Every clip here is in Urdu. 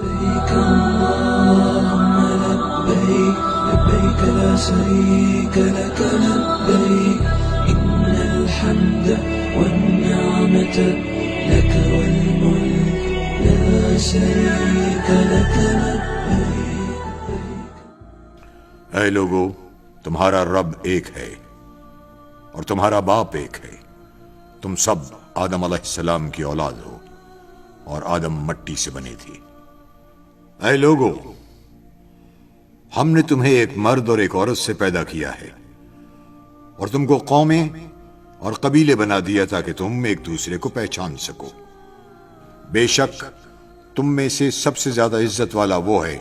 لبيك اللهم لبيك لبيك لا شريك لك لبيك إن الحمد والنعمة لك والملك لا شريك لك لبيك. اے لوگو، تمہارا رب ایک ہے اور تمہارا باپ ایک ہے. تم سب آدم علیہ السلام کی اولاد ہو اور آدم مٹی سے بنے تھے. اے لوگو، ہم نے تمہیں ایک مرد اور ایک عورت سے پیدا کیا ہے اور تم کو قومیں اور قبیلے بنا دیا تاکہ تم ایک دوسرے کو پہچان سکو. بے شک تم میں سے سب سے زیادہ عزت والا وہ ہے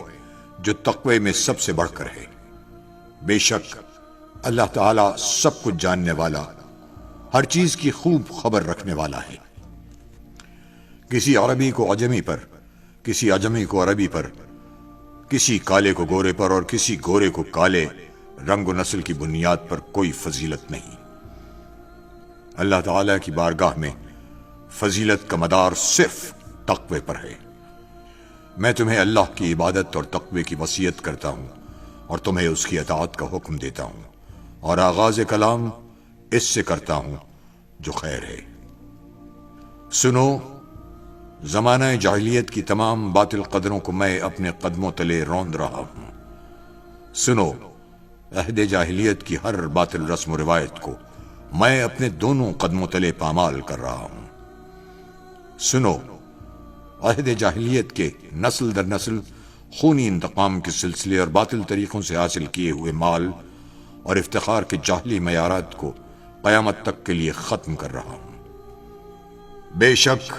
جو تقوی میں سب سے بڑھ کر ہے. بے شک اللہ تعالی سب کچھ جاننے والا، ہر چیز کی خوب خبر رکھنے والا ہے. کسی عربی کو عجمی پر، کسی عجمی کو عربی پر، کسی کالے کو گورے پر اور کسی گورے کو کالے رنگ و نسل کی بنیاد پر کوئی فضیلت نہیں. اللہ تعالی کی بارگاہ میں فضیلت کا مدار صرف تقوی پر ہے. میں تمہیں اللہ کی عبادت اور تقوی کی وصیت کرتا ہوں اور تمہیں اس کی اطاعت کا حکم دیتا ہوں، اور آغاز کلام اس سے کرتا ہوں جو خیر ہے. سنو، زمانہ جاہلیت کی تمام باطل قدروں کو میں اپنے قدموں تلے روند رہا ہوں. سنو، عہد جاہلیت کی ہر باطل رسم و روایت کو میں اپنے دونوں قدموں تلے پامال کر رہا ہوں. سنو، عہد جاہلیت کے نسل در نسل خونی انتقام کے سلسلے اور باطل طریقوں سے حاصل کیے ہوئے مال اور افتخار کے جاہلی معیارات کو قیامت تک کے لیے ختم کر رہا ہوں. بے شک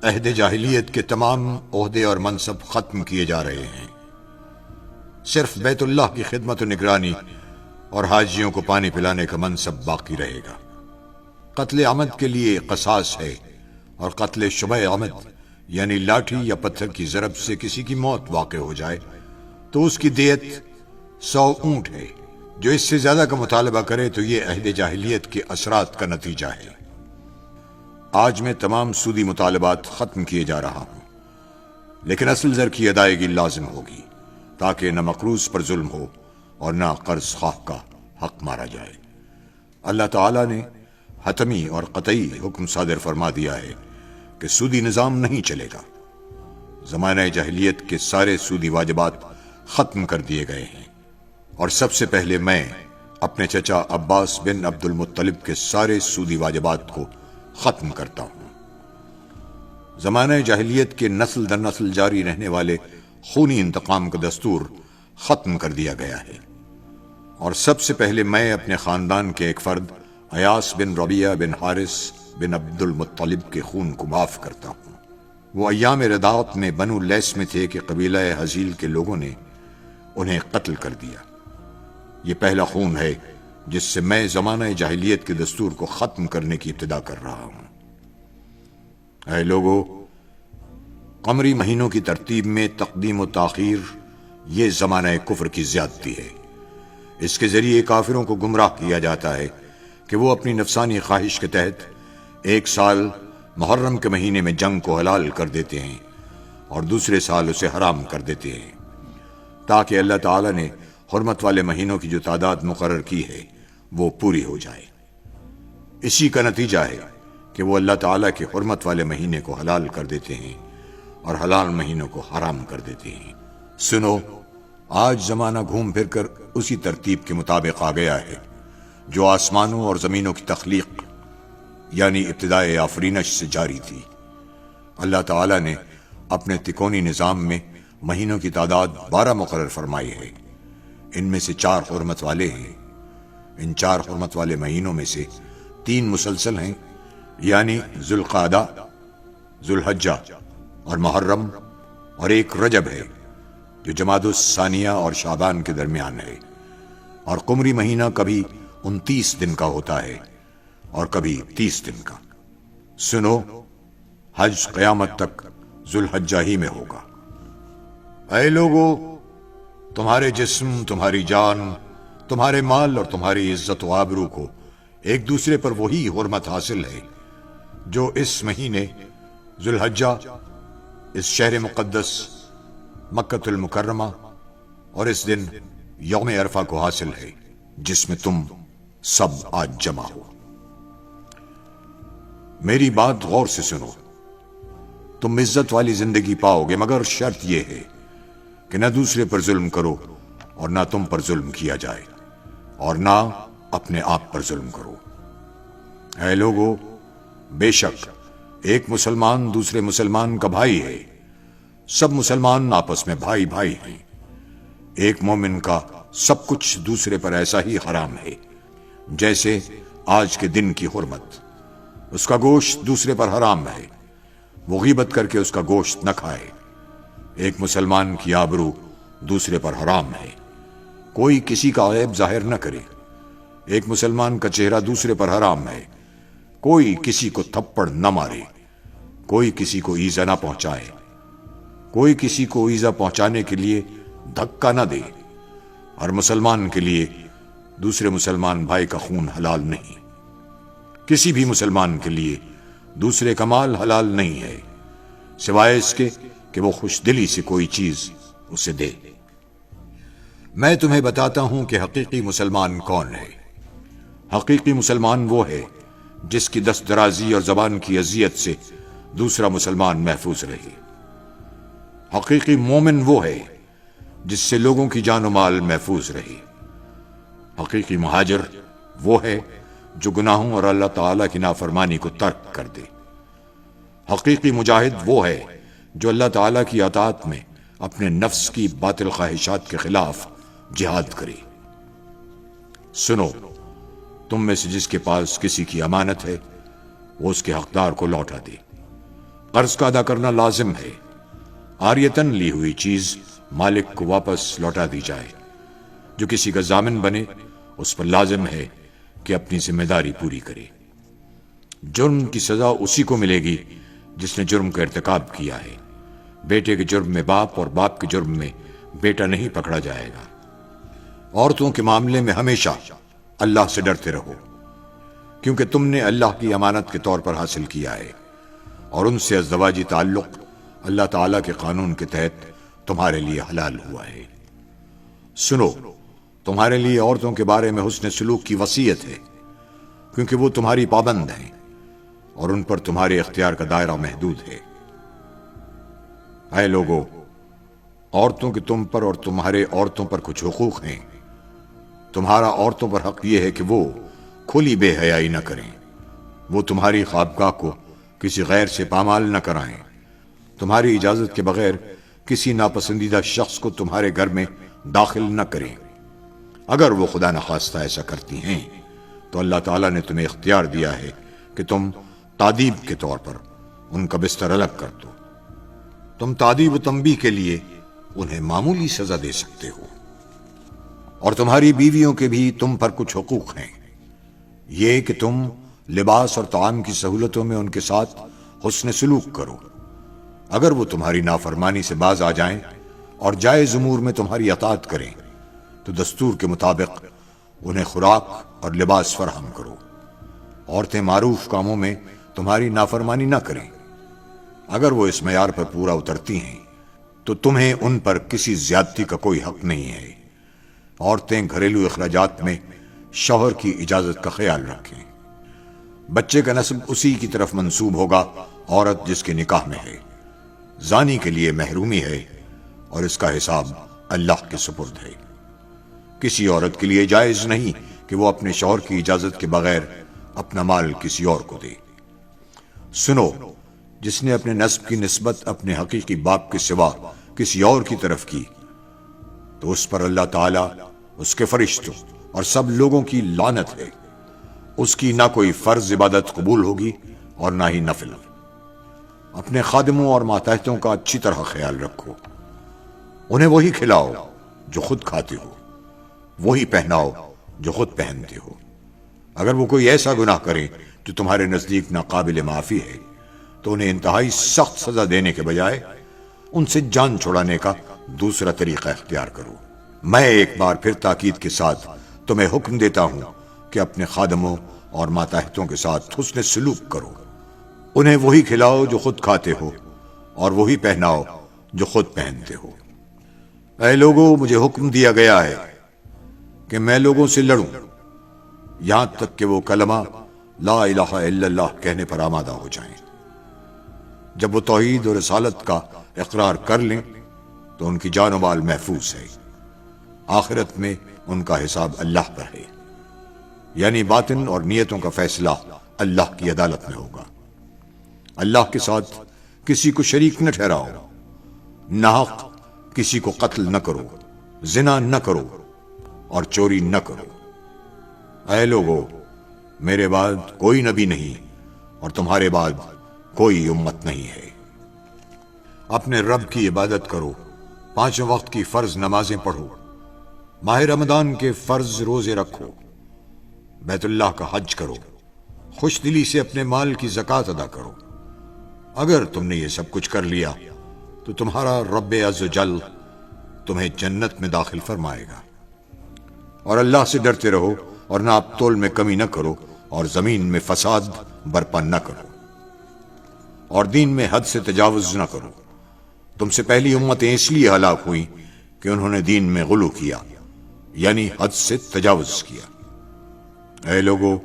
عہد جاہلیت کے تمام عہدے اور منصب ختم کیے جا رہے ہیں. صرف بیت اللہ کی خدمت و نگرانی اور حاجیوں کو پانی پلانے کا منصب باقی رہے گا. قتل عمد کے لیے قصاص ہے، اور قتل شبہ عمد یعنی لاٹھی یا پتھر کی ضرب سے کسی کی موت واقع ہو جائے تو اس کی دیت 100 اونٹ ہے. جو اس سے زیادہ کا مطالبہ کرے تو یہ عہد جاہلیت کے اثرات کا نتیجہ ہے. آج میں تمام سودی مطالبات ختم کیے جا رہا ہوں، لیکن اصل زر کی ادائیگی لازم ہوگی تاکہ نہ مقروض پر ظلم ہو اور نہ قرض خواہ کا حق مارا جائے. اللہ تعالی نے حتمی اور قطعی حکم صادر فرما دیا ہے کہ سودی نظام نہیں چلے گا. زمانہ جاہلیت کے سارے سودی واجبات ختم کر دیے گئے ہیں، اور سب سے پہلے میں اپنے چچا عباس بن عبد المطلب کے سارے سودی واجبات کو ختم کرتا ہوں. زمانہ جاہلیت کے نسل در نسل جاری رہنے والے خونی انتقام کا دستور ختم کر دیا گیا ہے، اور سب سے پہلے میں اپنے خاندان کے ایک فرد ایاس بن ربیعہ بن حارث بن عبد المطلب کے خون کو معاف کرتا ہوں. وہ ایام رداعت میں بنو لیس میں تھے کہ قبیلہ حزیل کے لوگوں نے انہیں قتل کر دیا. یہ پہلا خون ہے جس سے میں زمانہ جاہلیت کے دستور کو ختم کرنے کی ابتدا کر رہا ہوں. اے لوگو، قمری مہینوں کی ترتیب میں تقدیم و تاخیر یہ زمانہ کفر کی زیادتی ہے. اس کے ذریعے کافروں کو گمراہ کیا جاتا ہے کہ وہ اپنی نفسانی خواہش کے تحت ایک سال محرم کے مہینے میں جنگ کو حلال کر دیتے ہیں اور دوسرے سال اسے حرام کر دیتے ہیں، تاکہ اللہ تعالی نے حرمت والے مہینوں کی جو تعداد مقرر کی ہے وہ پوری ہو جائے. اسی کا نتیجہ ہے کہ وہ اللہ تعالیٰ کے حرمت والے مہینے کو حلال کر دیتے ہیں اور حلال مہینوں کو حرام کر دیتے ہیں. سنو، آج زمانہ گھوم پھر کر اسی ترتیب کے مطابق آ گیا ہے جو آسمانوں اور زمینوں کی تخلیق یعنی ابتدائے آفرینش سے جاری تھی. اللہ تعالیٰ نے اپنے تکونی نظام میں مہینوں کی تعداد 12 مقرر فرمائی ہے. ان میں سے 4 حرمت والے ہیں. ان 4 حرمت والے مہینوں میں سے 3 مسلسل ہیں، یعنی ذوالقعدہ، ذوالحجہ اور محرم، اور ایک رجب ہے جو جمادی الثانیہ اور شعبان کے درمیان ہے. اور قمری مہینہ کبھی 29 دن کا ہوتا ہے اور کبھی 30 دن کا. سنو، حج قیامت تک ذوالحجہ ہی میں ہوگا. اے لوگو، تمہارے جسم، تمہاری جان، تمہارے مال اور تمہاری عزت و آبرو کو ایک دوسرے پر وہی حرمت حاصل ہے جو اس مہینے ذوالحجہ، اس شہر مقدس مکۃ المکرمہ اور اس دن یوم عرفہ کو حاصل ہے جس میں تم سب آج جمع ہو۔ میری بات غور سے سنو، تم عزت والی زندگی پاؤ گے، مگر شرط یہ ہے کہ نہ دوسرے پر ظلم کرو اور نہ تم پر ظلم کیا جائے، اور نہ اپنے آپ پر ظلم کرو۔ اے لوگو، بے شک ایک مسلمان دوسرے مسلمان کا بھائی ہے، سب مسلمان آپس میں بھائی بھائی ہیں۔ ایک مومن کا سب کچھ دوسرے پر ایسا ہی حرام ہے جیسے آج کے دن کی حرمت۔ اس کا گوشت دوسرے پر حرام ہے، وہ غیبت کر کے اس کا گوشت نہ کھائے۔ ایک مسلمان کی آبرو دوسرے پر حرام ہے، کوئی کسی کا عیب ظاہر نہ کرے۔ ایک مسلمان کا چہرہ دوسرے پر حرام ہے، کوئی کسی کو تھپڑ نہ مارے، کوئی کسی کو ایذا نہ پہنچائے، کوئی کسی کو ایذا پہنچانے کے لیے دھکا نہ دے۔ ہر مسلمان کے لیے دوسرے مسلمان بھائی کا خون حلال نہیں، کسی بھی مسلمان کے لیے دوسرے کا مال حلال نہیں ہے سوائے اس کے کہ وہ خوش دلی سے کوئی چیز اسے دے۔ میں تمہیں بتاتا ہوں کہ حقیقی مسلمان کون ہے۔ حقیقی مسلمان وہ ہے جس کی دست درازی اور زبان کی اذیت سے دوسرا مسلمان محفوظ رہے۔ حقیقی مومن وہ ہے جس سے لوگوں کی جان و مال محفوظ رہے۔ حقیقی مہاجر وہ ہے جو گناہوں اور اللہ تعالیٰ کی نافرمانی کو ترک کر دے۔ حقیقی مجاہد وہ ہے جو اللہ تعالیٰ کی اطاعت میں اپنے نفس کی باطل خواہشات کے خلاف جہاد کرے۔ سنو، تم میں سے جس کے پاس کسی کی امانت ہے وہ اس کے حقدار کو لوٹا دے۔ قرض کا ادا کرنا لازم ہے، عاریتاً لی ہوئی چیز مالک کو واپس لوٹا دی جائے۔ جو کسی کا ضامن بنے اس پر لازم ہے کہ اپنی ذمہ داری پوری کرے۔ جرم کی سزا اسی کو ملے گی جس نے جرم کا ارتکاب کیا ہے۔ بیٹے کے جرم میں باپ اور باپ کے جرم میں بیٹا نہیں پکڑا جائے گا۔ عورتوں کے معاملے میں ہمیشہ اللہ سے ڈرتے رہو، کیونکہ تم نے اللہ کی امانت کے طور پر حاصل کیا ہے، اور ان سے ازدواجی تعلق اللہ تعالیٰ کے قانون کے تحت تمہارے لیے حلال ہوا ہے۔ سنو، تمہارے لیے عورتوں کے بارے میں حسن سلوک کی وصیت ہے، کیونکہ وہ تمہاری پابند ہیں اور ان پر تمہارے اختیار کا دائرہ محدود ہے۔ اے لوگو، عورتوں کے تم پر اور تمہارے عورتوں پر کچھ حقوق ہیں۔ تمہارا عورتوں پر حق یہ ہے کہ وہ کھلی بے حیائی نہ کریں، وہ تمہاری خوابگاہ کو کسی غیر سے پامال نہ کرائیں، تمہاری اجازت کے بغیر کسی ناپسندیدہ شخص کو تمہارے گھر میں داخل نہ کریں۔ اگر وہ خدا نخواستہ ایسا کرتی ہیں تو اللہ تعالیٰ نے تمہیں اختیار دیا ہے کہ تم تادیب کے طور پر ان کا بستر الگ کر دو۔ تم تادیب و تنبیہ کے لیے انہیں معمولی سزا دے سکتے ہو۔ اور تمہاری بیویوں کے بھی تم پر کچھ حقوق ہیں، یہ کہ تم لباس اور طعام کی سہولتوں میں ان کے ساتھ حسن سلوک کرو۔ اگر وہ تمہاری نافرمانی سے باز آ جائیں اور جائز امور میں تمہاری اطاعت کریں تو دستور کے مطابق انہیں خوراک اور لباس فراہم کرو۔ عورتیں معروف کاموں میں تمہاری نافرمانی نہ کریں۔ اگر وہ اس معیار پر پورا اترتی ہیں تو تمہیں ان پر کسی زیادتی کا کوئی حق نہیں ہے۔ عورتیں گھریلو اخراجات میں شوہر کی اجازت کا خیال رکھیں۔ بچے کا نسب اسی کی طرف منسوب ہوگا عورت جس کے نکاح میں ہے۔ زانی کے لیے محرومی ہے اور اس کا حساب اللہ کے سپرد ہے۔ کسی عورت کے لیے جائز نہیں کہ وہ اپنے شوہر کی اجازت کے بغیر اپنا مال کسی اور کو دے۔ سنو، جس نے اپنے نسب کی نسبت اپنے حقیقی باپ کے سوا کسی اور کی طرف کی تو اس پر اللہ تعالیٰ، اس کے فرشتوں اور سب لوگوں کی لعنت ہے۔ اس کی نہ کوئی فرض عبادت قبول ہوگی اور نہ ہی نفل۔ اپنے خادموں اور ماتحتوں کا اچھی طرح خیال رکھو، انہیں وہی کھلاؤ جو خود کھاتے ہو، وہی پہناؤ جو خود پہنتے ہو۔ اگر وہ کوئی ایسا گناہ کرے جو تمہارے نزدیک ناقابل معافی ہے تو انہیں انتہائی سخت سزا دینے کے بجائے ان سے جان چھڑانے کا دوسرا طریقہ اختیار کرو۔ میں ایک بار پھر تاکید کے ساتھ تمہیں حکم دیتا ہوں کہ اپنے خادموں اور ماتحتوں کے ساتھ حسن سلوک کرو، انہیں وہی کھلاؤ جو خود کھاتے ہو اور وہی پہناؤ جو خود پہنتے ہو۔ اے لوگوں، مجھے حکم دیا گیا ہے کہ میں لوگوں سے لڑوں یہاں تک کہ وہ کلمہ لا الہ الا اللہ کہنے پر آمادہ ہو جائیں۔ جب وہ توحید اور رسالت کا اقرار کر لیں تو ان کی جان و مال محفوظ ہے، آخرت میں ان کا حساب اللہ پر ہے، یعنی باطن اور نیتوں کا فیصلہ اللہ کی عدالت میں ہوگا۔ اللہ کے ساتھ کسی کو شریک نہ ٹھہراؤ، ناحق کسی کو قتل نہ کرو، زنا نہ کرو اور چوری نہ کرو۔ اے لوگو، میرے بعد کوئی نبی نہیں اور تمہارے بعد کوئی امت نہیں ہے۔ اپنے رب کی عبادت کرو، 5 وقت کی فرض نمازیں پڑھو، ماہ رمضان کے فرض روزے رکھو، بیت اللہ کا حج کرو، خوش دلی سے اپنے مال کی زکوٰۃ ادا کرو۔ اگر تم نے یہ سب کچھ کر لیا تو تمہارا رب عز و جل تمہیں جنت میں داخل فرمائے گا۔ اور اللہ سے ڈرتے رہو اور ناپ تول میں کمی نہ کرو اور زمین میں فساد برپا نہ کرو اور دین میں حد سے تجاوز نہ کرو۔ تم سے پہلی امتیں اس لیے ہلاک ہوئیں کہ انہوں نے دین میں غلو کیا، یعنی حد سے تجاوز کیا۔ اے لوگو،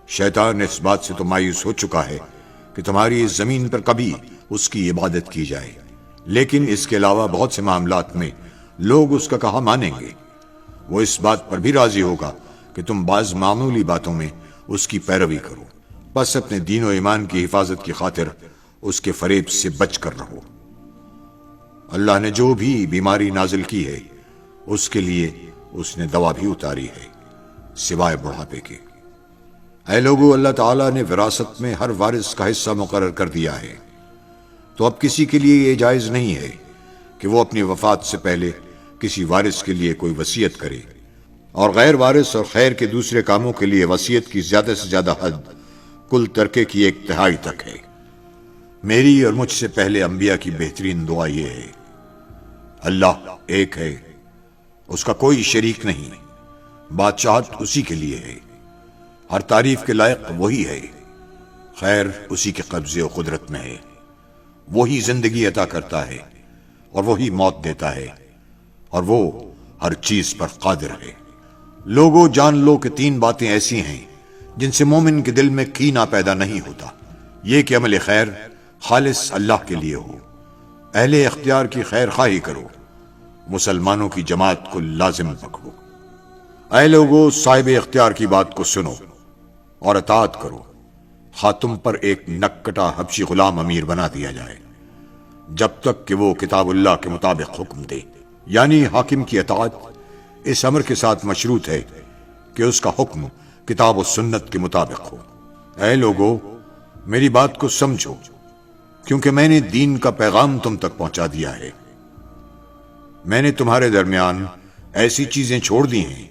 شیطان اس بات سے تو مایوس ہو چکا ہے کہ تمہاری اس زمین پر کبھی اس کی عبادت کی جائے، لیکن اس کے علاوہ بہت سے معاملات میں لوگ اس کا کہا مانیں گے۔ وہ اس بات پر بھی راضی ہوگا کہ تم بعض معمولی باتوں میں اس کی پیروی کرو، بس اپنے دین و ایمان کی حفاظت کی خاطر اس کے فریب سے بچ کر رہو۔ اللہ نے جو بھی بیماری نازل کی ہے اس کے لیے اس نے دوا بھی اتاری ہے، سوائے بڑھاپے کے۔ اے لوگو، اللہ تعالیٰ نے وراثت میں ہر وارث کا حصہ مقرر کر دیا ہے، تو اب کسی کے لیے یہ جائز نہیں ہے کہ وہ اپنی وفات سے پہلے کسی وارث کے لیے کوئی وصیت کرے، اور غیر وارث اور خیر کے دوسرے کاموں کے لیے وصیت کی زیادہ سے زیادہ حد کل ترکے کی 1/3 تک ہے۔ میری اور مجھ سے پہلے انبیاء کی بہترین دعا یہ ہے: اللہ ایک ہے، اس کا کوئی شریک نہیں، بادشاہت اسی کے لیے ہے، ہر تعریف کے لائق وہی ہے، خیر اسی کے قبضے و قدرت میں ہے، وہی زندگی عطا کرتا ہے اور وہی موت دیتا ہے، اور وہ ہر چیز پر قادر ہے۔ لوگوں، جان لو کہ 3 باتیں ایسی ہیں جن سے مومن کے دل میں کینہ پیدا نہیں ہوتا، یہ کہ عمل خیر خالص اللہ کے لیے ہو، اہل اختیار کی خیر خواہی کرو، مسلمانوں کی جماعت کو لازم پکڑو۔ اے لوگوں، صاحب اختیار کی بات کو سنو اور اطاعت کرو، خواہ تم پر ایک نکٹا حبشی غلام امیر بنا دیا جائے، جب تک کہ وہ کتاب اللہ کے مطابق حکم دے، یعنی حاکم کی اطاعت اس امر کے ساتھ مشروط ہے کہ اس کا حکم کتاب و سنت کے مطابق ہو۔ اے لوگوں، میری بات کو سمجھو، کیونکہ میں نے دین کا پیغام تم تک پہنچا دیا ہے۔ میں نے تمہارے درمیان ایسی چیزیں چھوڑ دی ہیں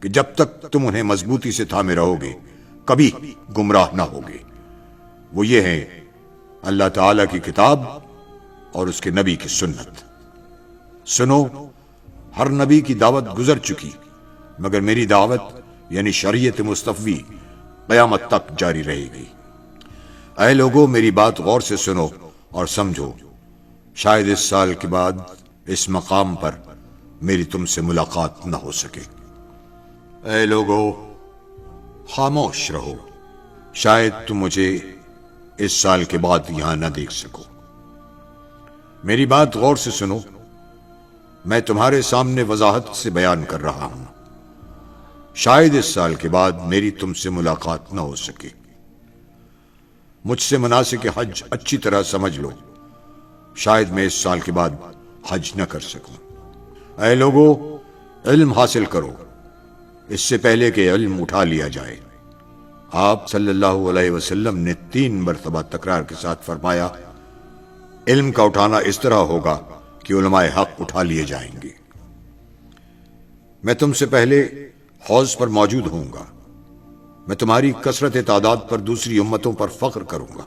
کہ جب تک تم انہیں مضبوطی سے تھامے رہو گے کبھی گمراہ نہ ہوگے۔ وہ یہ ہے اللہ تعالی کی کتاب اور اس کے نبی کی سنت۔ سنو، ہر نبی کی دعوت گزر چکی، مگر میری دعوت یعنی شریعت مصطفی قیامت تک جاری رہے گی۔ اے لوگوں، میری بات غور سے سنو اور سمجھو، شاید اس سال کے بعد اس مقام پر میری تم سے ملاقات نہ ہو سکے۔ اے لوگوں، خاموش رہو، شاید تم مجھے اس سال کے بعد یہاں نہ دیکھ سکو۔ میری بات غور سے سنو، میں تمہارے سامنے وضاحت سے بیان کر رہا ہوں، شاید اس سال کے بعد میری تم سے ملاقات نہ ہو سکے۔ مجھ سے مناسک حج اچھی طرح سمجھ لو، شاید میں اس سال کے بعد حج نہ کر سکوں۔ اے لوگوں، علم حاصل کرو اس سے پہلے کہ علم اٹھا لیا جائے۔ آپ صلی اللہ علیہ وسلم نے 3 مرتبہ تکرار کے ساتھ فرمایا، علم کا اٹھانا اس طرح ہوگا کہ علماء حق اٹھا لیے جائیں گے۔ میں تم سے پہلے حوض پر موجود ہوں گا، میں تمہاری کثرت تعداد پر دوسری امتوں پر فخر کروں گا،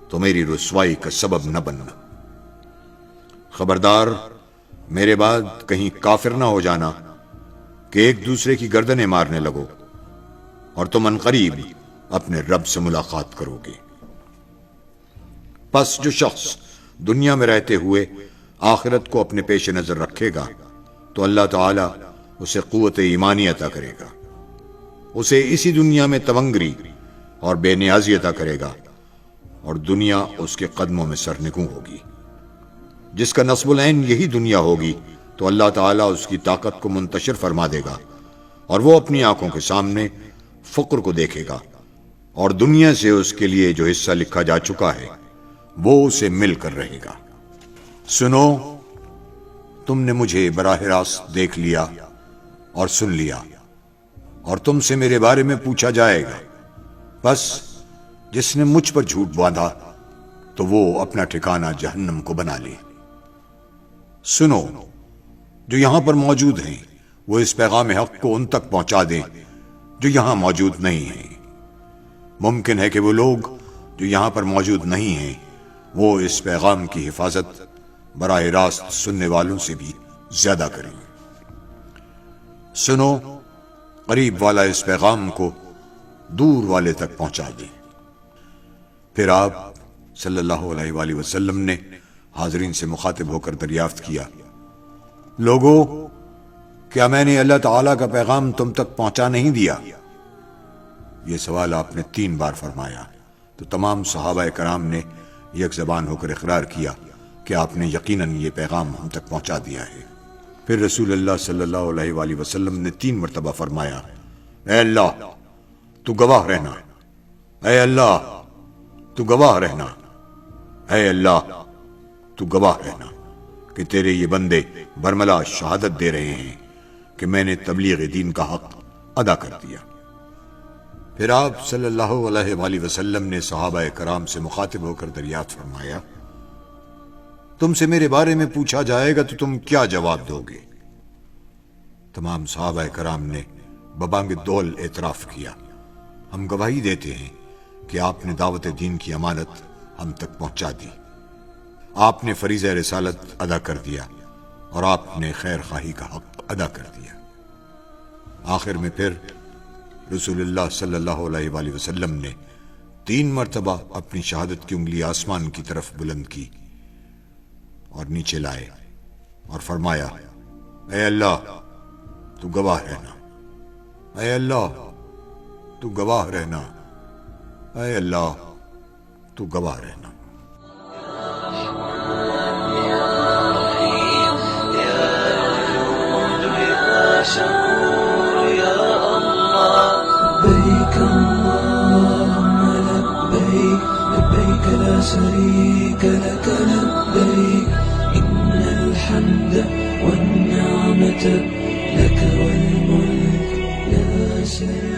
تو میری رسوائی کا سبب نہ بننا۔ خبردار، میرے بعد کہیں کافر نہ ہو جانا کہ ایک دوسرے کی گردنیں مارنے لگو اور تم عنقریب اپنے رب سے ملاقات کرو گے۔ پس جو شخص دنیا میں رہتے ہوئے آخرت کو اپنے پیش نظر رکھے گا تو اللہ تعالیٰ اسے قوت ایمانی عطا کرے گا، اسے اسی دنیا میں تونگری اور بے نیازی عطا کرے گا، اور دنیا اس کے قدموں میں سرنگوں ہوگی۔ جس کا نصب العین یہی دنیا ہوگی تو اللہ تعالیٰ اس کی طاقت کو منتشر فرما دے گا، اور وہ اپنی آنکھوں کے سامنے فقر کو دیکھے گا، اور دنیا سے اس کے لیے جو حصہ لکھا جا چکا ہے وہ اسے مل کر رہے گا۔ سنو، تم نے مجھے براہ راست دیکھ لیا اور سن لیا، اور تم سے میرے بارے میں پوچھا جائے گا، بس جس نے مجھ پر جھوٹ باندھا تو وہ اپنا ٹھکانہ جہنم کو بنا لے۔ سنو، جو یہاں پر موجود ہیں وہ اس پیغام حق کو ان تک پہنچا دیں جو یہاں موجود نہیں ہیں۔ ممکن ہے کہ وہ لوگ جو یہاں پر موجود نہیں ہیں وہ اس پیغام کی حفاظت براہ راست سننے والوں سے بھی زیادہ کریں۔ سنو، قریب والا اس پیغام کو دور والے تک پہنچا دیں۔ پھر آپ صلی اللہ علیہ وآلہ وسلم نے حاضرین سے مخاطب ہو کر دریافت کیا، لوگو، کیا میں نے اللہ تعالیٰ کا پیغام تم تک پہنچا نہیں دیا؟ یہ سوال آپ نے 3 بار فرمایا تو تمام صحابہ کرام نے یک زبان ہو کر اقرار کیا کہ آپ نے یقیناً یہ پیغام ہم تک پہنچا دیا ہے۔ پھر رسول اللہ صلی اللہ علیہ وآلہ وسلم نے 3 مرتبہ فرمایا، اے اللہ تو گواہ رہنا، اے اللہ تو گواہ رہنا، اے اللہ تو گواہ رہنا کہ تیرے یہ بندے برملا شہادت دے رہے ہیں کہ میں نے تبلیغ دین کا حق ادا کر دیا۔ پھر آپ صلی اللہ علیہ وآلہ وسلم نے صحابہ کرام سے مخاطب ہو کر دریافت فرمایا، تم سے میرے بارے میں پوچھا جائے گا تو تم کیا جواب دو گے؟ تمام صحابہ کرام نے ببانگ دول اعتراف کیا، ہم گواہی دیتے ہیں کہ آپ نے دعوت دین کی امانت ہم تک پہنچا دی، آپ نے فریضہ رسالت ادا کر دیا، اور آپ نے خیر خواہی کا حق ادا کر دیا۔ آخر میں پھر رسول اللہ صلی اللہ علیہ وآلہ وسلم نے 3 مرتبہ اپنی شہادت کی انگلی آسمان کی طرف بلند کی اور نیچے لائے اور فرمایا، اے اللہ تو گواہ رہنا، اے اللہ تو گواہ رہنا، اے اللہ تو گواہ رہنا۔ لبيك اللهم لبيك، لبيك لا شريك لك لبيك، إن الحمد والنعمة لك والملك لا شريك